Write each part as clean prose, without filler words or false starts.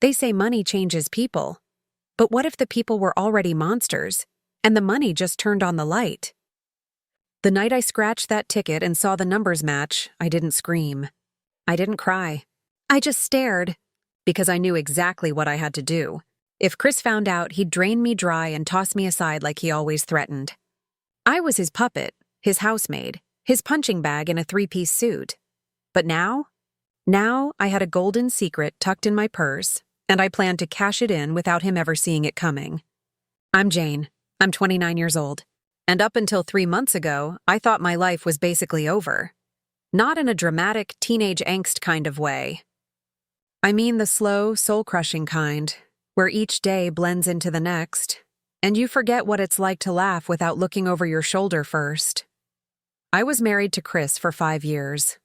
They say money changes people. But what if the people were already monsters, and the money just turned on the light? The night I scratched that ticket and saw the numbers match, I didn't scream. I didn't cry. I just stared, because I knew exactly what I had to do. If Chris found out, he'd drain me dry and toss me aside like he always threatened. I was his puppet, his housemaid, his punching bag in a three-piece suit. But now I had a golden secret tucked in my purse, and I planned to cash it in without him ever seeing it coming. I'm Jane. I'm 29 years old. And up until 3 months ago, I thought my life was basically over. Not in a dramatic teenage angst kind of way. I mean the slow, soul-crushing kind, where each day blends into the next, and you forget what it's like to laugh without looking over your shoulder first. I was married to Chris for 5 years.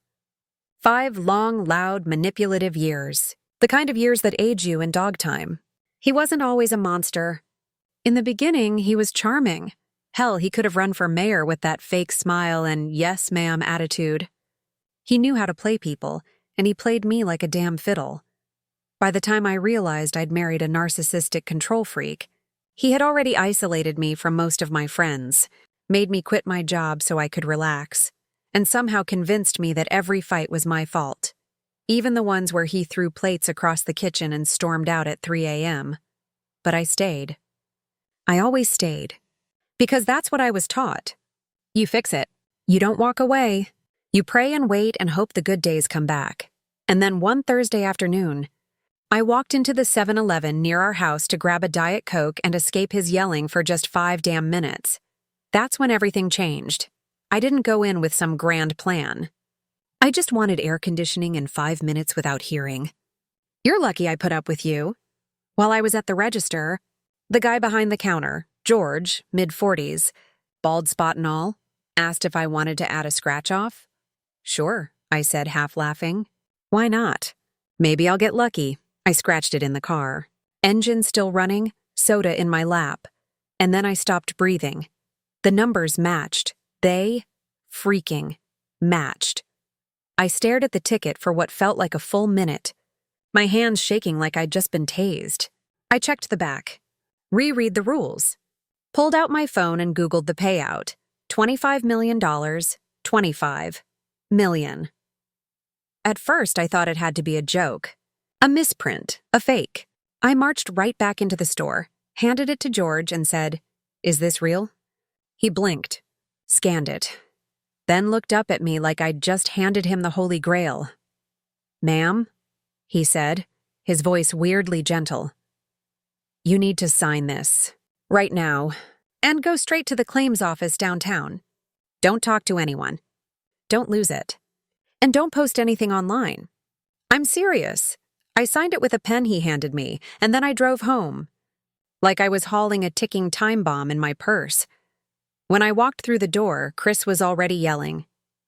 5 long, loud, manipulative years. The kind of years that age you in dog time. He wasn't always a monster. In the beginning, he was charming. Hell, he could have run for mayor with that fake smile and yes, ma'am attitude. He knew how to play people, and he played me like a damn fiddle. By the time I realized I'd married a narcissistic control freak, he had already isolated me from most of my friends, made me quit my job so I could relax, and somehow convinced me that every fight was my fault, even the ones where he threw plates across the kitchen and stormed out at 3 a.m. But I stayed. I always stayed. Because that's what I was taught. You fix it. You don't walk away. You pray and wait and hope the good days come back. And then one Thursday afternoon, I walked into the 7-Eleven near our house to grab a Diet Coke and escape his yelling for just 5 damn minutes. That's when everything changed. I didn't go in with some grand plan. I just wanted air conditioning in 5 minutes without hearing. You're lucky I put up with you. While I was at the register, the guy behind the counter, George, mid-40s, bald spot and all, asked if I wanted to add a scratch-off. Sure, I said, half laughing. Why not? Maybe I'll get lucky. I scratched it in the car. Engine still running, soda in my lap. And then I stopped breathing. The numbers matched. They freaking matched. I stared at the ticket for what felt like a full minute, my hands shaking like I'd just been tased. I checked the back. Reread the rules. Pulled out my phone and Googled the payout. $25 million, 25 million. At first, I thought it had to be a joke. A misprint, a fake. I marched right back into the store, handed it to George and said, "Is this real?" He blinked, scanned it, then looked up at me like I'd just handed him the Holy Grail. "Ma'am," he said, his voice weirdly gentle. "You need to sign this. Right now, and go straight to the claims office downtown. Don't talk to anyone. Don't lose it. And don't post anything online. I'm serious. I signed it with a pen he handed me, and then I drove home. Like I was hauling a ticking time bomb in my purse. When I walked through the door, Chris was already yelling.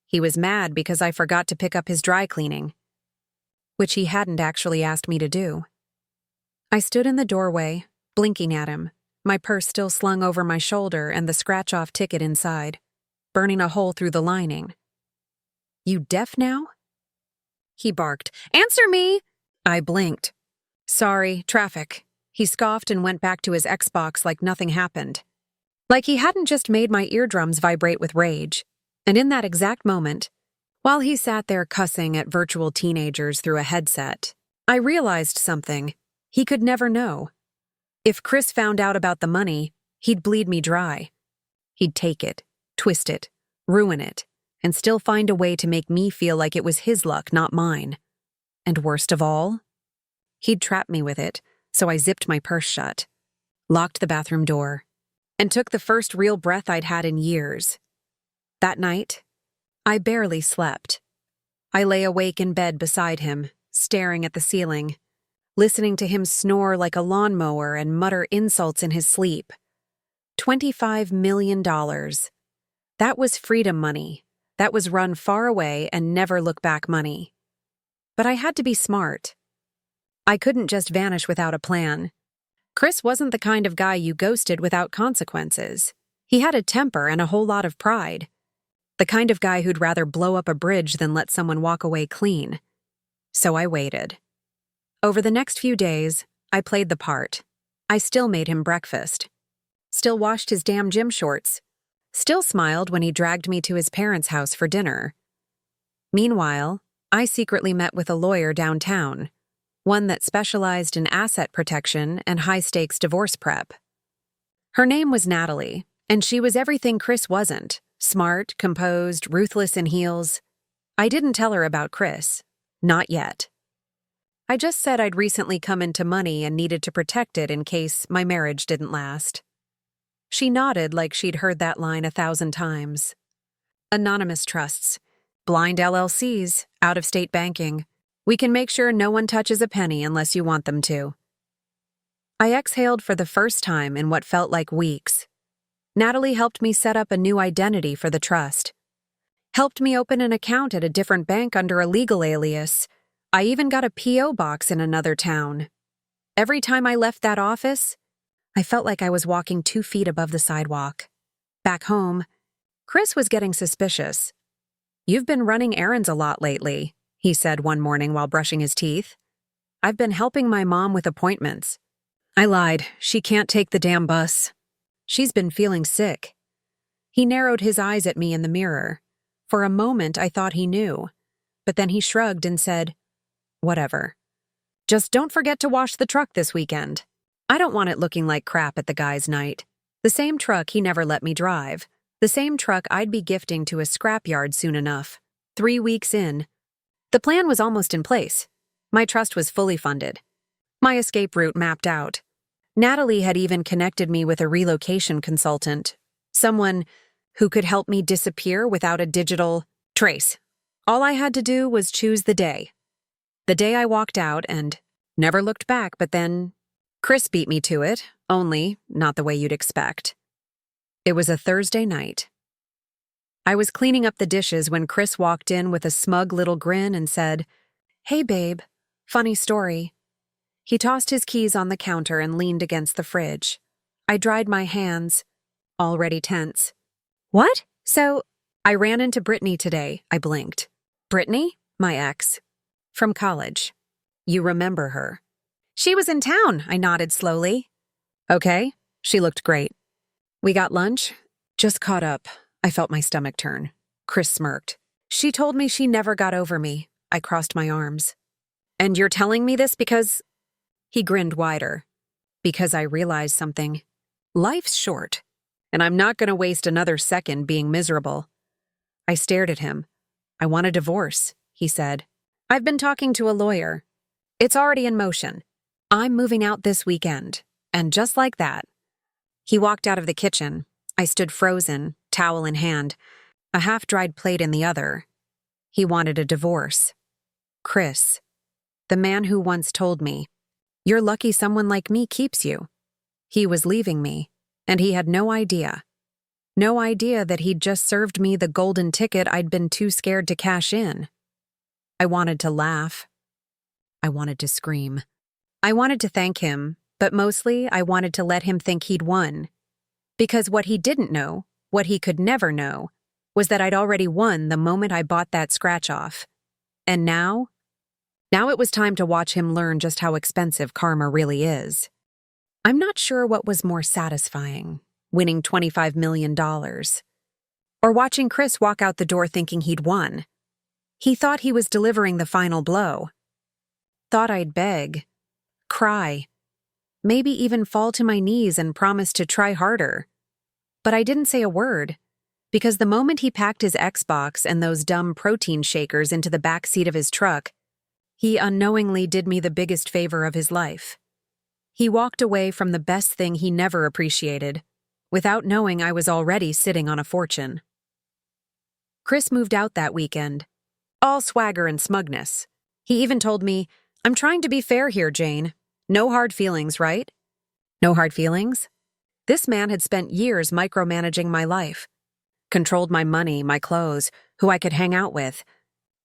He was mad because I forgot to pick up his dry cleaning, which he hadn't actually asked me to do. I stood in the doorway, blinking at him, my purse still slung over my shoulder and the scratch-off ticket inside, burning a hole through the lining. "You deaf now?" He barked. "Answer me!" I blinked. "Sorry, traffic." He scoffed and went back to his Xbox like nothing happened. Like he hadn't just made my eardrums vibrate with rage. And in that exact moment, while he sat there cussing at virtual teenagers through a headset, I realized something. He could never know. If Chris found out about the money, he'd bleed me dry. He'd take it, twist it, ruin it, and still find a way to make me feel like it was his luck, not mine. And worst of all, he'd trap me with it, so I zipped my purse shut, locked the bathroom door, and took the first real breath I'd had in years. That night, I barely slept. I lay awake in bed beside him, staring at the ceiling, listening to him snore like a lawnmower and mutter insults in his sleep. $25 million. That was freedom money. That was run far away and never look back money. But I had to be smart. I couldn't just vanish without a plan. Chris wasn't the kind of guy you ghosted without consequences. He had a temper and a whole lot of pride. The kind of guy who'd rather blow up a bridge than let someone walk away clean. So I waited. Over the next few days, I played the part. I still made him breakfast. Still washed his damn gym shorts. Still smiled when he dragged me to his parents' house for dinner. Meanwhile, I secretly met with a lawyer downtown, one that specialized in asset protection and high-stakes divorce prep. Her name was Natalie, and she was everything Chris wasn't: smart, composed, ruthless in heels. I didn't tell her about Chris. Not yet. I just said I'd recently come into money and needed to protect it in case my marriage didn't last. She nodded like she'd heard that line 1,000 times. Anonymous trusts, blind LLCs, out-of-state banking. We can make sure no one touches a penny unless you want them to. I exhaled for the first time in what felt like weeks. Natalie helped me set up a new identity for the trust. Helped me open an account at a different bank under a legal alias. I even got a P.O. box in another town. Every time I left that office, I felt like I was walking 2 feet above the sidewalk. Back home, Chris was getting suspicious. "You've been running errands a lot lately," he said one morning while brushing his teeth. "I've been helping my mom with appointments." I lied. She can't take the damn bus. She's been feeling sick. He narrowed his eyes at me in the mirror. For a moment, I thought he knew. But then he shrugged and said, "Whatever. Just don't forget to wash the truck this weekend. I don't want it looking like crap at the guy's night." The same truck he never let me drive. The same truck I'd be gifting to a scrapyard soon enough. 3 weeks in. The plan was almost in place. My trust was fully funded. My escape route mapped out. Natalie had even connected me with a relocation consultant. Someone who could help me disappear without a digital trace. All I had to do was choose the day. The day I walked out and never looked back, but then Chris beat me to it, only not the way you'd expect. It was a Thursday night. I was cleaning up the dishes when Chris walked in with a smug little grin and said, "Hey babe, funny story." He tossed his keys on the counter and leaned against the fridge. I dried my hands, already tense. "What? So, I ran into Brittany today," I blinked. "Brittany? My ex. From college. You remember her." "She was in town," I nodded slowly. "Okay." She looked great. "We got lunch?" "Just caught up." I felt my stomach turn. Chris smirked. "She told me she never got over me." I crossed my arms. "And you're telling me this because—" He grinned wider. "Because I realized something. Life's short, and I'm not going to waste another second being miserable." I stared at him. "I want a divorce," he said. "I've been talking to a lawyer. It's already in motion. I'm moving out this weekend." And just like that, he walked out of the kitchen. I stood frozen, towel in hand, a half-dried plate in the other. He wanted a divorce. Chris, the man who once told me, "You're lucky someone like me keeps you." He was leaving me, and he had no idea. No idea that he'd just served me the golden ticket I'd been too scared to cash in. I wanted to laugh. I wanted to scream. I wanted to thank him, but mostly I wanted to let him think he'd won. Because what he didn't know, what he could never know, was that I'd already won the moment I bought that scratch off. And now it was time to watch him learn just how expensive karma really is. I'm not sure what was more satisfying, winning $25 million, or watching Chris walk out the door thinking he'd won. He thought he was delivering the final blow. Thought I'd beg, cry, maybe even fall to my knees and promise to try harder. But I didn't say a word, because the moment he packed his Xbox and those dumb protein shakers into the back seat of his truck, he unknowingly did me the biggest favor of his life. He walked away from the best thing he never appreciated, without knowing I was already sitting on a fortune. Chris moved out that weekend, all swagger and smugness. He even told me, "I'm trying to be fair here, Jane. No hard feelings, right?" No hard feelings? This man had spent years micromanaging my life. Controlled my money, my clothes, who I could hang out with,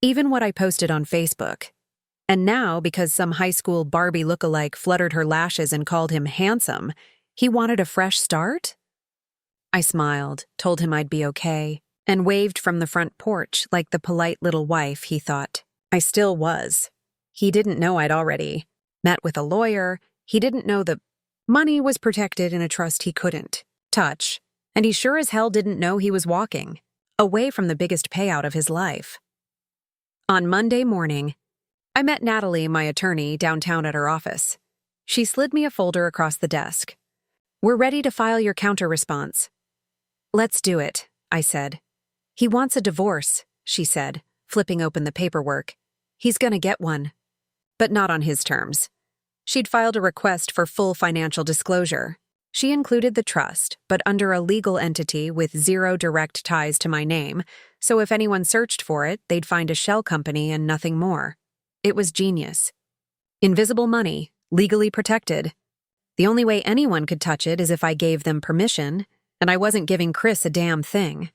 even what I posted on Facebook. And now, because some high school Barbie lookalike fluttered her lashes and called him handsome, he wanted a fresh start? I smiled, told him I'd be okay, and waved from the front porch like the polite little wife he thought I still was. He didn't know I'd already met with a lawyer. He didn't know the money was protected in a trust he couldn't touch, and he sure as hell didn't know he was walking away from the biggest payout of his life. On Monday morning, I met Natalie, my attorney, downtown at her office. She slid me a folder across the desk. "We're ready to file your counter response." "Let's do it," I said. "He wants a divorce," she said, flipping open the paperwork. "He's gonna get one. But not on his terms." She'd filed a request for full financial disclosure. She included the trust, but under a legal entity with zero direct ties to my name, so if anyone searched for it, they'd find a shell company and nothing more. It was genius. Invisible money, legally protected. The only way anyone could touch it is if I gave them permission, and I wasn't giving Chris a damn thing.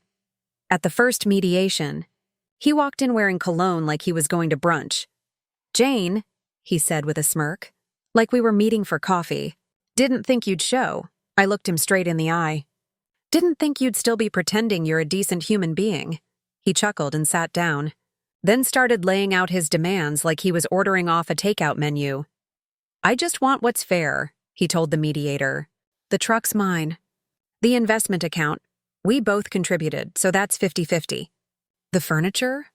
At the first mediation, he walked in wearing cologne like he was going to brunch. "Jane," he said with a smirk, like we were meeting for coffee. "Didn't think you'd show." I looked him straight in the eye. "Didn't think you'd still be pretending you're a decent human being." He chuckled and sat down, then started laying out his demands like he was ordering off a takeout menu. "I just want what's fair," he told the mediator. "The truck's mine. The investment account, we both contributed, so that's 50-50. The furniture?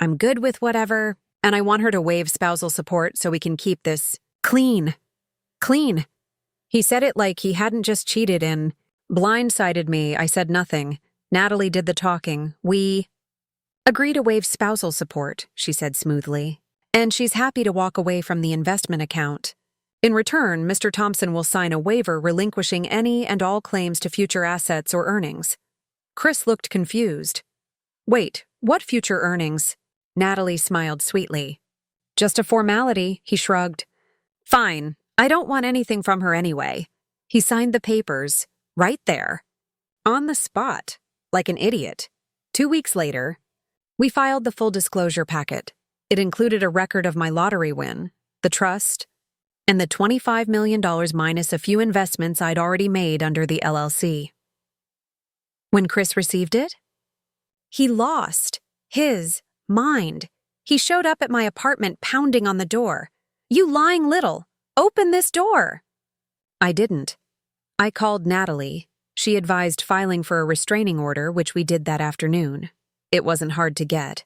I'm good with whatever, and I want her to waive spousal support so we can keep this clean. Clean." He said it like he hadn't just cheated and blindsided me. I said nothing. Natalie did the talking. "We agree to waive spousal support," she said smoothly. "And she's happy to walk away from the investment account. In return, Mr. Thompson will sign a waiver relinquishing any and all claims to future assets or earnings." Chris looked confused. "Wait, what future earnings?" Natalie smiled sweetly. "Just a formality," he shrugged. "Fine. I don't want anything from her anyway." He signed the papers, right there, on the spot, like an idiot. 2 weeks later, we filed the full disclosure packet. It included a record of my lottery win, the trust, and the $25 million minus a few investments I'd already made under the LLC. When Chris received it, he lost his mind. He showed up at my apartment pounding on the door. "You lying little! Open this door!" I didn't. I called Natalie. She advised filing for a restraining order, which we did that afternoon. It wasn't hard to get.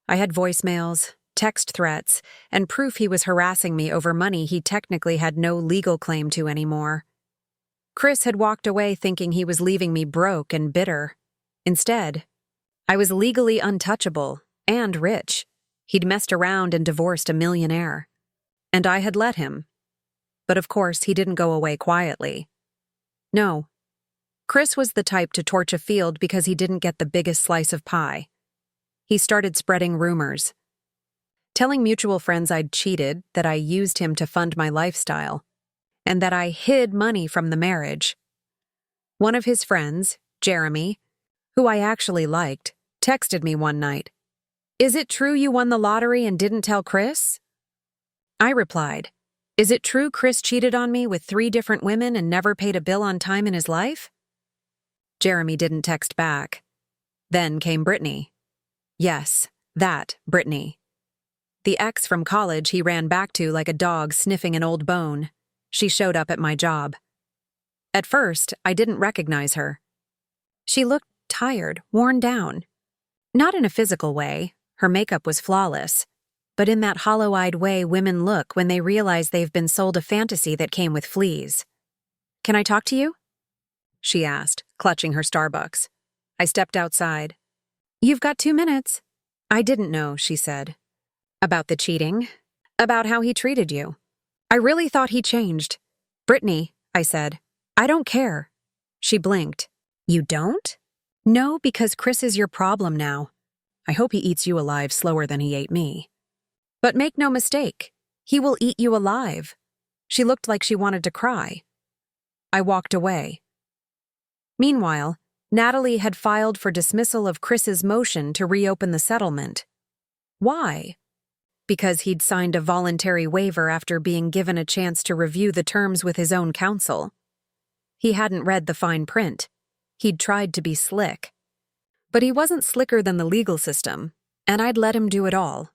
I had voicemails, text threats, and proof he was harassing me over money he technically had no legal claim to anymore. Chris had walked away thinking he was leaving me broke and bitter. Instead, I was legally untouchable and rich. He'd messed around and divorced a millionaire. And I had let him. But of course, he didn't go away quietly. No. Chris was the type to torch a field because he didn't get the biggest slice of pie. He started spreading rumors, telling mutual friends I'd cheated, that I used him to fund my lifestyle, and that I hid money from the marriage. One of his friends, Jeremy, who I actually liked, texted me one night, "Is it true you won the lottery and didn't tell Chris?" I replied, "Is it true Chris cheated on me with 3 different women and never paid a bill on time in his life?" Jeremy didn't text back. Then came Brittany. Yes, that Brittany. The ex from college he ran back to like a dog sniffing an old bone. She showed up at my job. At first, I didn't recognize her. She looked tired, worn down. Not in a physical way. Her makeup was flawless. But in that hollow-eyed way women look when they realize they've been sold a fantasy that came with fleas. "Can I talk to you?" she asked, clutching her Starbucks. I stepped outside. "You've got 2 minutes." "I didn't know," she said. "About the cheating? About how he treated you? I really thought he changed." "Brittany," I said, "I don't care." She blinked. "You don't?" "No, because Chris is your problem now. I hope he eats you alive slower than he ate me. But make no mistake, he will eat you alive." She looked like she wanted to cry. I walked away. Meanwhile, Natalie had filed for dismissal of Chris's motion to reopen the settlement. Why? Because he'd signed a voluntary waiver after being given a chance to review the terms with his own counsel. He hadn't read the fine print. He'd tried to be slick. But he wasn't slicker than the legal system, and I'd let him do it all.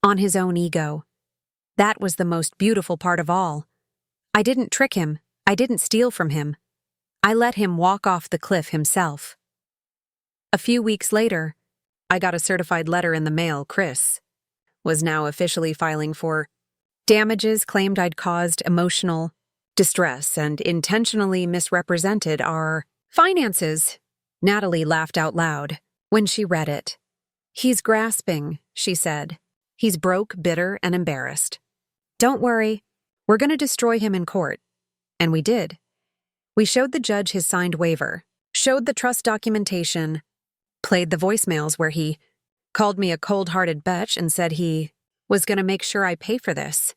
On his own ego. That was the most beautiful part of all. I didn't trick him. I didn't steal from him. I let him walk off the cliff himself. A few weeks later, I got a certified letter in the mail. Chris was now officially filing for damages, claimed I'd caused emotional distress and intentionally misrepresented our finances. Natalie laughed out loud when she read it. "He's grasping," she said. "He's broke, bitter, and embarrassed. Don't worry, we're going to destroy him in court." And we did. We showed the judge his signed waiver, showed the trust documentation, played the voicemails where he called me a cold-hearted bitch and said he was going to make sure I pay for this.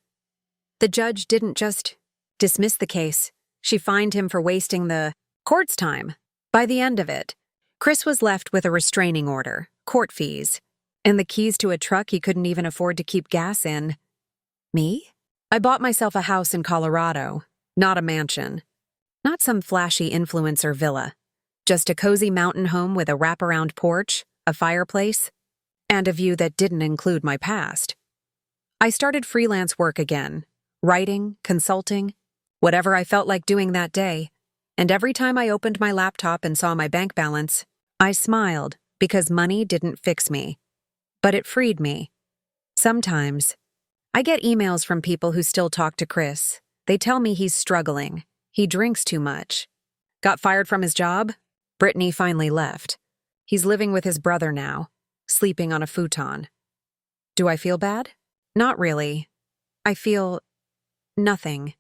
The judge didn't just dismiss the case. She fined him for wasting the court's time. By the end of it, Chris was left with a restraining order, court fees, and the keys to a truck he couldn't even afford to keep gas in. Me? I bought myself a house in Colorado, not a mansion. Not some flashy influencer villa. Just a cozy mountain home with a wraparound porch, a fireplace, and a view that didn't include my past. I started freelance work again, writing, consulting, whatever I felt like doing that day. And every time I opened my laptop and saw my bank balance, I smiled because money didn't fix me. But it freed me. Sometimes, I get emails from people who still talk to Chris. They tell me he's struggling. He drinks too much. Got fired from his job? Brittany finally left. He's living with his brother now, sleeping on a futon. Do I feel bad? Not really. I feel nothing.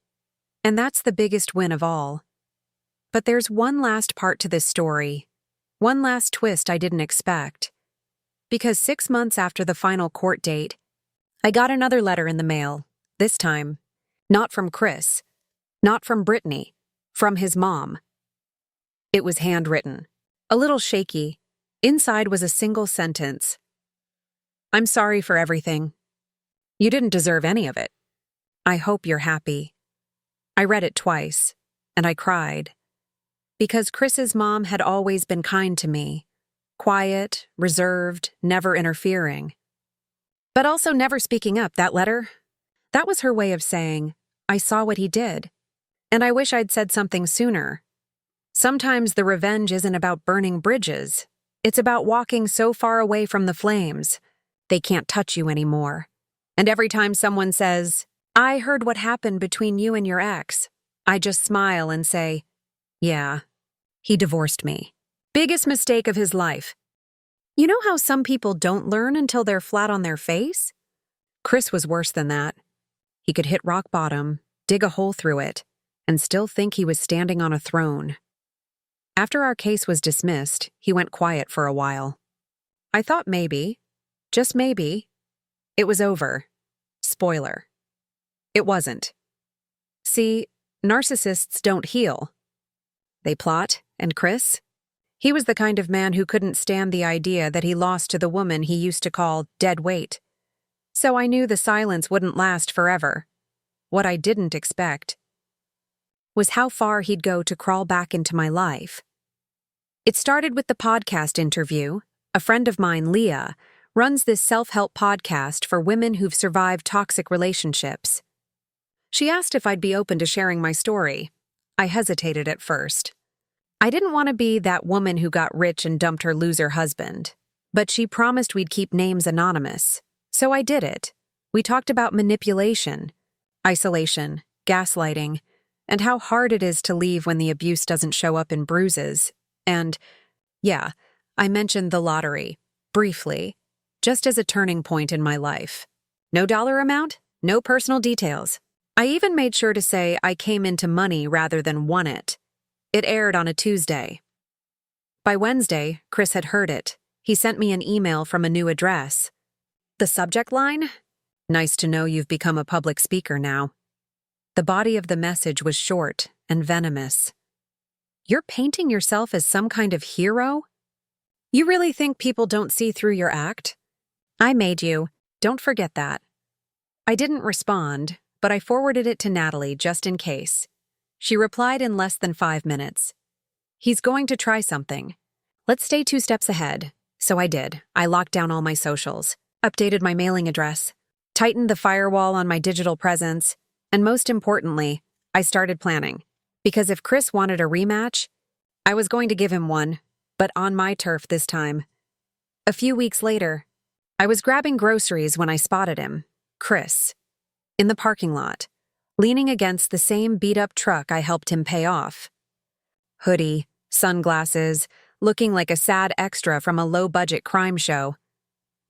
And that's the biggest win of all. But there's one last part to this story. One last twist I didn't expect. Because 6 months after the final court date, I got another letter in the mail. This time, not from Chris. Not from Brittany, from his mom. It was handwritten, a little shaky. Inside was a single sentence. "I'm sorry for everything. You didn't deserve any of it. I hope you're happy." I read it twice, and I cried. Because Chris's mom had always been kind to me. Quiet, reserved, never interfering. But also never speaking up. That letter, that was her way of saying, "I saw what he did. And I wish I'd said something sooner." Sometimes the revenge isn't about burning bridges. It's about walking so far away from the flames, they can't touch you anymore. And every time someone says, "I heard what happened between you and your ex," I just smile and say, "Yeah, he divorced me. Biggest mistake of his life." You know how some people don't learn until they're flat on their face? Chris was worse than that. He could hit rock bottom, dig a hole through it, and still think he was standing on a throne. After our case was dismissed, he went quiet for a while. I thought maybe, just maybe, it was over. Spoiler. It wasn't. See, narcissists don't heal. They plot, and Chris? He was the kind of man who couldn't stand the idea that he lost to the woman he used to call dead weight. So I knew the silence wouldn't last forever. What I didn't expect was how far he'd go to crawl back into my life. It started with the podcast interview. A friend of mine, Leah, runs this self-help podcast for women who've survived toxic relationships. She asked if I'd be open to sharing my story. I hesitated at first. I didn't want to be that woman who got rich and dumped her loser husband, but she promised we'd keep names anonymous. So I did it. We talked about manipulation, isolation, gaslighting, and how hard it is to leave when the abuse doesn't show up in bruises. And, yeah, I mentioned the lottery, briefly, just as a turning point in my life. No dollar amount, no personal details. I even made sure to say I came into money rather than won it. It aired on a Tuesday. By Wednesday, Chris had heard it. He sent me an email from a new address. The subject line? "Nice to know you've become a public speaker now." The body of the message was short and venomous. "You're painting yourself as some kind of hero? You really think people don't see through your act? I made you. Don't forget that." I didn't respond, but I forwarded it to Natalie just in case. She replied in less than 5 minutes. "He's going to try something. Let's stay 2 steps ahead." So I did. I locked down all my socials, updated my mailing address, tightened the firewall on my digital presence, and most importantly, I started planning. Because if Chris wanted a rematch, I was going to give him one, but on my turf this time. A few weeks later, I was grabbing groceries when I spotted him, Chris, in the parking lot, leaning against the same beat-up truck I helped him pay off. Hoodie, sunglasses, looking like a sad extra from a low-budget crime show.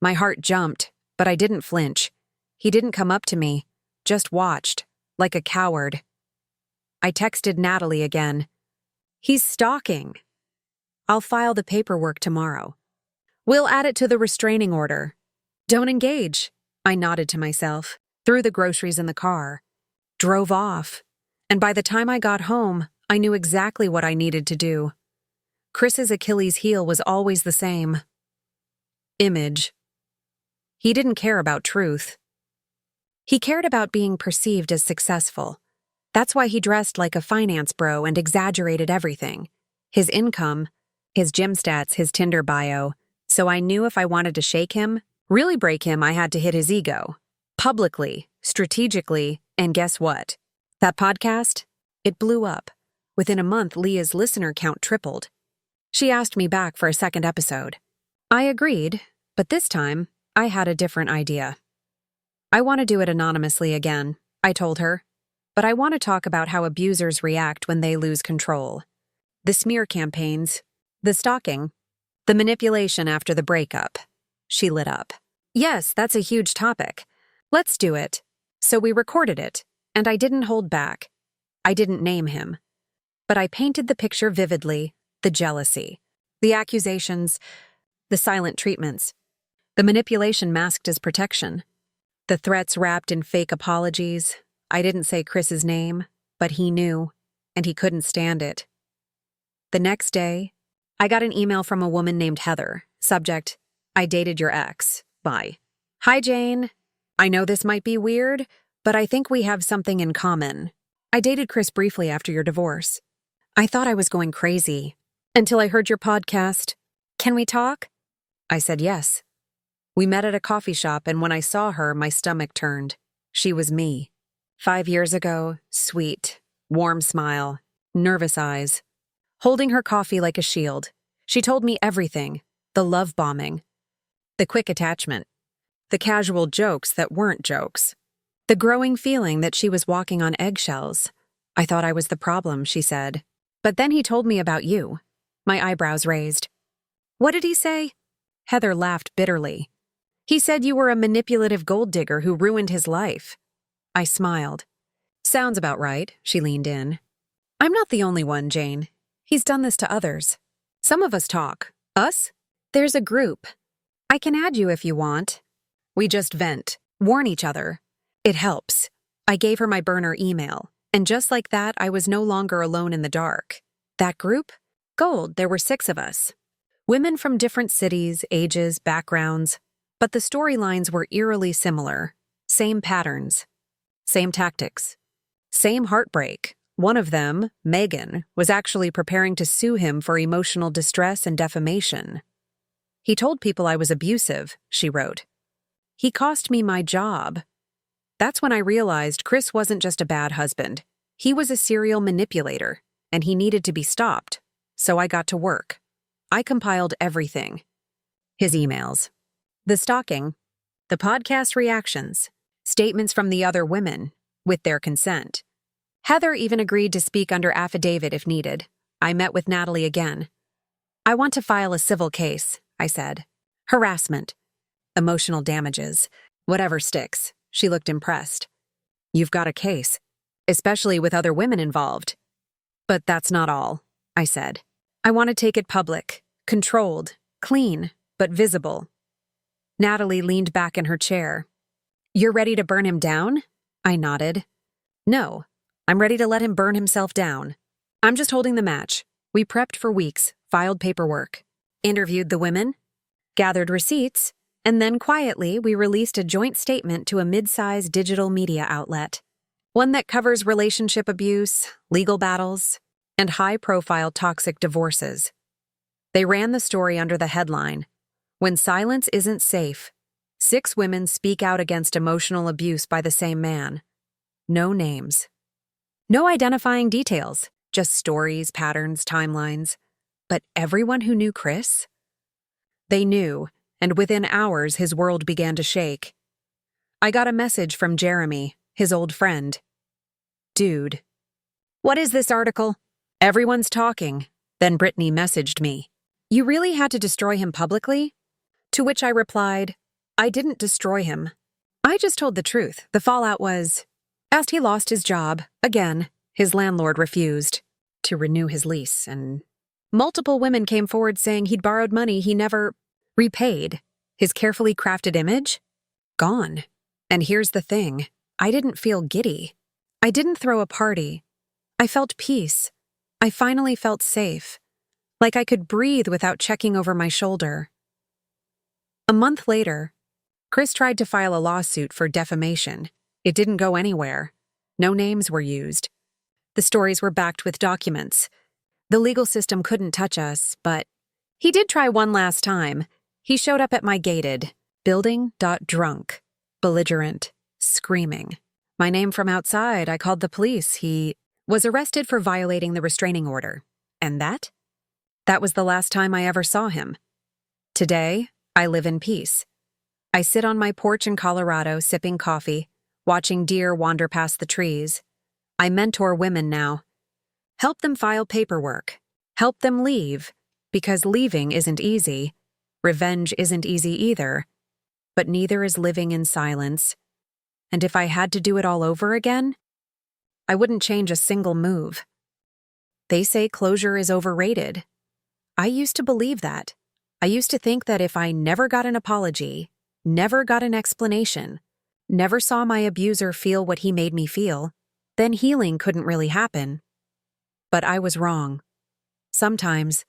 My heart jumped, but I didn't flinch. He didn't come up to me, just watched, like a coward. I texted Natalie again. He's stalking. I'll file the paperwork tomorrow. We'll add it to the restraining order. Don't engage, I nodded to myself, threw the groceries in the car, drove off, and by the time I got home, I knew exactly what I needed to do. Chris's Achilles heel was always the same. Image. He didn't care about truth. He cared about being perceived as successful. That's why he dressed like a finance bro and exaggerated everything. His income, his gym stats, his Tinder bio. So I knew if I wanted to shake him, really break him, I had to hit his ego. Publicly, strategically, and guess what? That podcast? It blew up. Within a month, Leah's listener count tripled. She asked me back for a second episode. I agreed, but this time, I had a different idea. I want to do it anonymously again, I told her. But I want to talk about how abusers react when they lose control. The smear campaigns, the stalking, the manipulation after the breakup. She lit up. Yes, that's a huge topic. Let's do it. So we recorded it, and I didn't hold back. I didn't name him. But I painted the picture vividly, the jealousy, the accusations, the silent treatments, the manipulation masked as protection, the threats wrapped in fake apologies. I didn't say Chris's name, but he knew, and he couldn't stand it. The next day, I got an email from a woman named Heather. Subject, I dated your ex. Bye. Hi, Jane. I know this might be weird, but I think we have something in common. I dated Chris briefly after your divorce. I thought I was going crazy, until I heard your podcast. Can we talk? I said yes. We met at a coffee shop, and when I saw her, my stomach turned. She was me. 5 years ago, sweet, warm smile, nervous eyes. Holding her coffee like a shield, she told me everything, the love bombing, the quick attachment, the casual jokes that weren't jokes, the growing feeling that she was walking on eggshells. I thought I was the problem, she said. But then he told me about you. My eyebrows raised. What did he say? Heather laughed bitterly. He said you were a manipulative gold digger who ruined his life. I smiled. Sounds about right, she leaned in. I'm not the only one, Jane. He's done this to others. Some of us talk. Us? There's a group. I can add you if you want. We just vent, warn each other. It helps. I gave her my burner email, and just like that, I was no longer alone in the dark. That group? Gold, there were 6 of us. Women from different cities, ages, backgrounds, but the storylines were eerily similar. Same patterns. Same tactics. Same heartbreak. One of them, Megan, was actually preparing to sue him for emotional distress and defamation. He told people I was abusive, she wrote. He cost me my job. That's when I realized Chris wasn't just a bad husband. He was a serial manipulator, and he needed to be stopped. So I got to work. I compiled everything. His emails. The stalking. The podcast reactions. Statements from the other women, with their consent. Heather even agreed to speak under affidavit if needed. I met with Natalie again. I want to file a civil case, I said. Harassment. Emotional damages. Whatever sticks. She looked impressed. You've got a case, especially with other women involved. But that's not all, I said. I want to take it public, controlled, clean, but visible. Natalie leaned back in her chair. You're ready to burn him down? I nodded. No, I'm ready to let him burn himself down. I'm just holding the match. We prepped for weeks, filed paperwork, interviewed the women, gathered receipts, and then quietly we released a joint statement to a mid-sized digital media outlet. One that covers relationship abuse, legal battles, and high-profile toxic divorces. They ran the story under the headline, When Silence Isn't Safe, 6 women speak out against emotional abuse by the same man. No names. No identifying details, just stories, patterns, timelines. But everyone who knew Chris? They knew, and within hours his world began to shake. I got a message from Jeremy, his old friend. Dude. What is this article? Everyone's talking. Then Brittany messaged me. You really had to destroy him publicly? To which I replied, I didn't destroy him. I just told the truth. The fallout was, as he lost his job, again, his landlord refused to renew his lease, and multiple women came forward saying he'd borrowed money he never repaid. His carefully crafted image? Gone. And here's the thing. I didn't feel giddy. I didn't throw a party. I felt peace. I finally felt safe. Like I could breathe without checking over my shoulder. A month later, Chris tried to file a lawsuit for defamation. It didn't go anywhere. No names were used. The stories were backed with documents. The legal system couldn't touch us, but he did try one last time. He showed up at my gated building, drunk, belligerent, screaming. My name from outside, I called the police. He was arrested for violating the restraining order. And that was the last time I ever saw him. Today, I live in peace. I sit on my porch in Colorado sipping coffee, watching deer wander past the trees. I mentor women now. Help them file paperwork. Help them leave, because leaving isn't easy. Revenge isn't easy either. But neither is living in silence. And if I had to do it all over again, I wouldn't change a single move. They say closure is overrated. I used to believe that. I used to think that if I never got an apology, never got an explanation, never saw my abuser feel what he made me feel, then healing couldn't really happen. But I was wrong. Sometimes,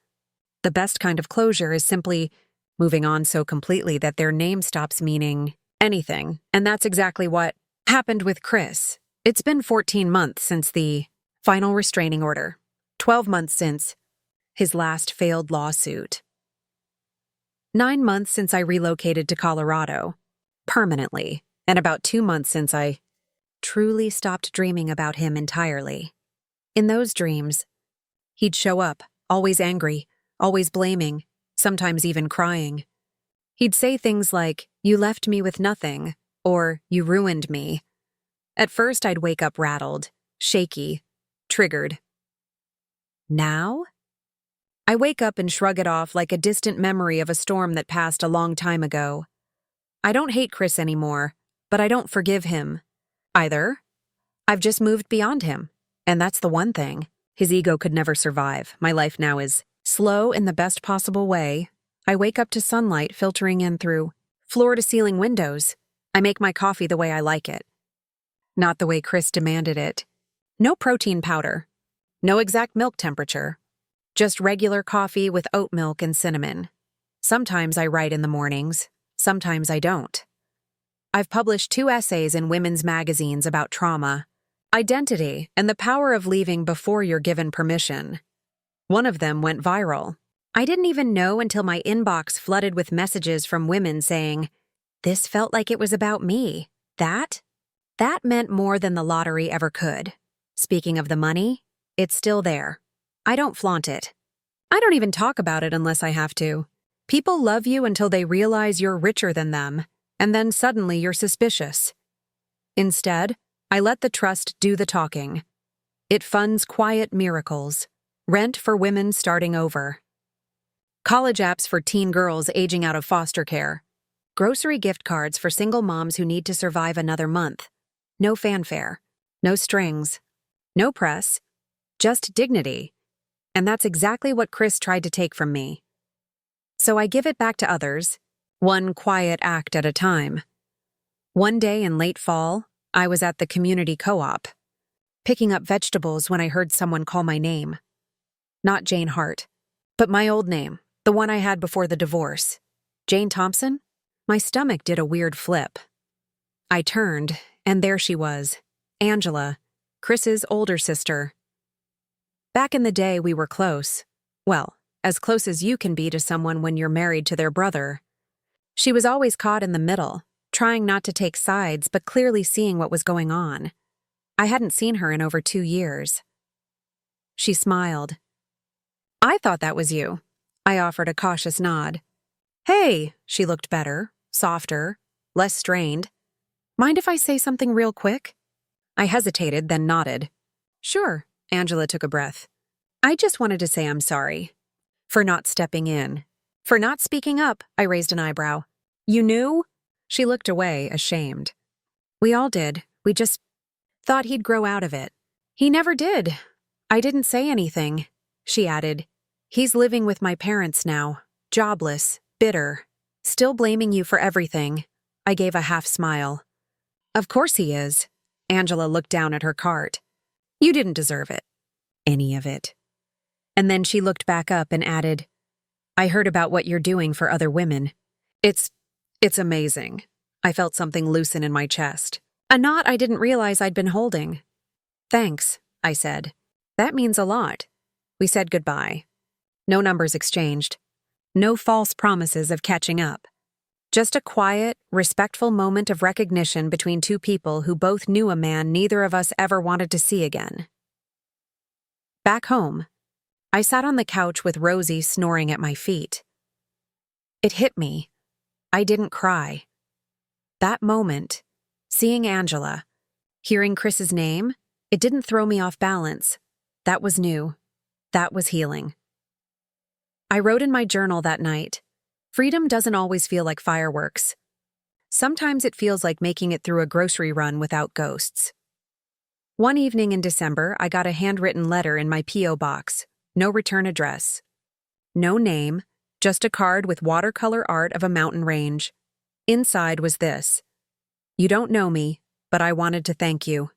the best kind of closure is simply moving on so completely that their name stops meaning anything. And that's exactly what happened with Chris. It's been 14 months since the final restraining order, 12 months since his last failed lawsuit, 9 months since I relocated to Colorado, permanently, and about 2 months since I truly stopped dreaming about him entirely. In those dreams, he'd show up, always angry, always blaming, sometimes even crying. He'd say things like, "You left me with nothing," or "You ruined me." At first, I'd wake up rattled, shaky, triggered. Now? I wake up and shrug it off like a distant memory of a storm that passed a long time ago. I don't hate Chris anymore, but I don't forgive him either. I've just moved beyond him, and that's the one thing. His ego could never survive. My life now is slow in the best possible way. I wake up to sunlight filtering in through floor-to-ceiling windows. I make my coffee the way I like it. Not the way Chris demanded it. No protein powder. No exact milk temperature. Just regular coffee with oat milk and cinnamon. Sometimes I write in the mornings. Sometimes I don't. I've published 2 essays in women's magazines about trauma, identity, and the power of leaving before you're given permission. One of them went viral. I didn't even know until my inbox flooded with messages from women saying, "This felt like it was about me." That meant more than the lottery ever could. Speaking of the money, it's still there. I don't flaunt it. I don't even talk about it unless I have to. People love you until they realize you're richer than them, and then suddenly you're suspicious. Instead, I let the trust do the talking. It funds quiet miracles, rent for women starting over, college apps for teen girls aging out of foster care, grocery gift cards for single moms who need to survive another month. No fanfare, no strings, no press, just dignity. And that's exactly what Chris tried to take from me. So I give it back to others, one quiet act at a time. One day in late fall, I was at the community co-op, picking up vegetables when I heard someone call my name. Not Jane Hart, but my old name, the one I had before the divorce. Jane Thompson? My stomach did a weird flip. I turned, and there she was, Angela, Chris's older sister. Back in the day, we were close. Well, as close as you can be to someone when you're married to their brother. She was always caught in the middle, trying not to take sides but clearly seeing what was going on. I hadn't seen her in over 2 years. She smiled. "I thought that was you." I offered a cautious nod. "Hey," she looked better, softer, less strained. "Mind if I say something real quick?" I hesitated, then nodded. "Sure." Angela took a breath. "I just wanted to say I'm sorry. For not stepping in. For not speaking up." I raised an eyebrow. "You knew?" She looked away, ashamed. "We all did. We just thought he'd grow out of it." "He never did. I didn't say anything," she added. "He's living with my parents now, jobless, bitter, still blaming you for everything." I gave a half smile. "Of course he is." Angela looked down at her cart. "You didn't deserve it. Any of it." And then she looked back up and added, "I heard about what you're doing for other women. It's amazing." I felt something loosen in my chest. A knot I didn't realize I'd been holding. "Thanks," I said. "That means a lot." We said goodbye. No numbers exchanged. No false promises of catching up. Just a quiet, respectful moment of recognition between two people who both knew a man neither of us ever wanted to see again. Back home, I sat on the couch with Rosie snoring at my feet. It hit me. I didn't cry. That moment, seeing Angela, hearing Chris's name, it didn't throw me off balance. That was new. That was healing. I wrote in my journal that night, "Freedom doesn't always feel like fireworks. Sometimes it feels like making it through a grocery run without ghosts." One evening in December, I got a handwritten letter in my P.O. box. No return address. No name, just a card with watercolor art of a mountain range. Inside was this: "You don't know me, but I wanted to thank you.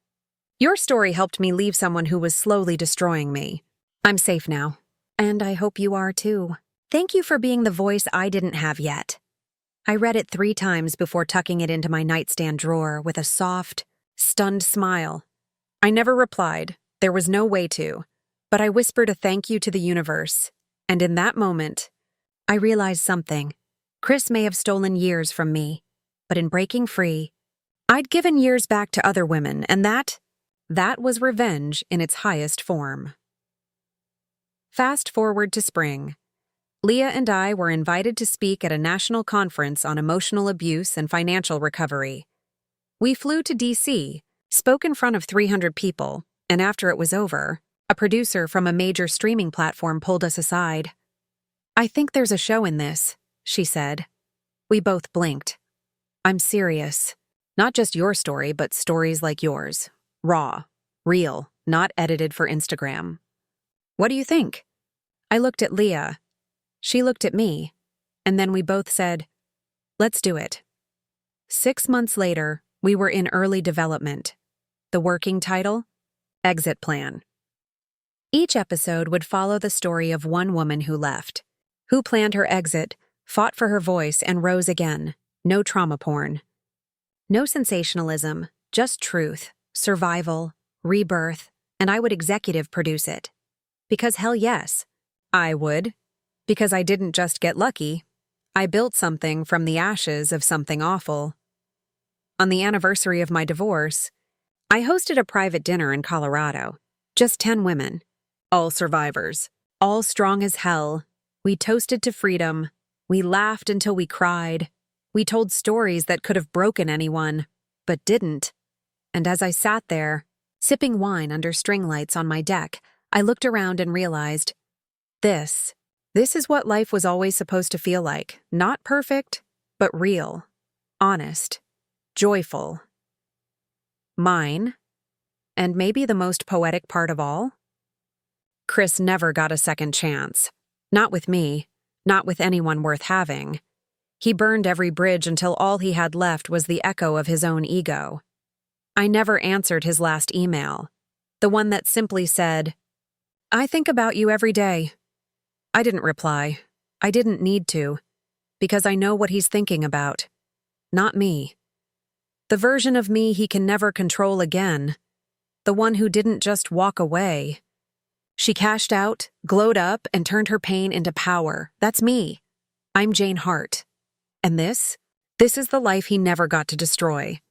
Your story helped me leave someone who was slowly destroying me. I'm safe now. And I hope you are too. Thank you for being the voice I didn't have yet." I read it 3 times before tucking it into my nightstand drawer with a soft, stunned smile. I never replied. There was no way to. But I whispered a thank you to the universe. And in that moment, I realized something. Chris may have stolen years from me, but in breaking free, I'd given years back to other women, and that was revenge in its highest form. Fast forward to spring. Leah and I were invited to speak at a national conference on emotional abuse and financial recovery. We flew to D.C., spoke in front of 300 people, and after it was over, a producer from a major streaming platform pulled us aside. "I think there's a show in this," she said. We both blinked. "I'm serious. Not just your story, but stories like yours. Raw, real, not edited for Instagram. What do you think?" I looked at Leah. She looked at me. And then we both said, "Let's do it." 6 months later, we were in early development. The working title? Exit Plan. Each episode would follow the story of one woman who left, who planned her exit, fought for her voice, and rose again. No trauma porn. No sensationalism, just truth, survival, rebirth, and I would executive produce it. Because hell yes, I would. Because I didn't just get lucky, I built something from the ashes of something awful. On the anniversary of my divorce, I hosted a private dinner in Colorado. Just 10 women. All survivors. All strong as hell. We toasted to freedom. We laughed until we cried. We told stories that could have broken anyone, but didn't. And as I sat there, sipping wine under string lights on my deck, I looked around and realized, this is what life was always supposed to feel like. Not perfect, but real, honest, joyful. Mine, and maybe the most poetic part of all? Chris never got a second chance. Not with me, not with anyone worth having. He burned every bridge until all he had left was the echo of his own ego. I never answered his last email, the one that simply said, "I think about you every day." I didn't reply. I didn't need to, because I know what he's thinking about. Not me. The version of me he can never control again. The one who didn't just walk away. She cashed out, glowed up, and turned her pain into power. That's me. I'm Jane Hart. And this? This is the life he never got to destroy.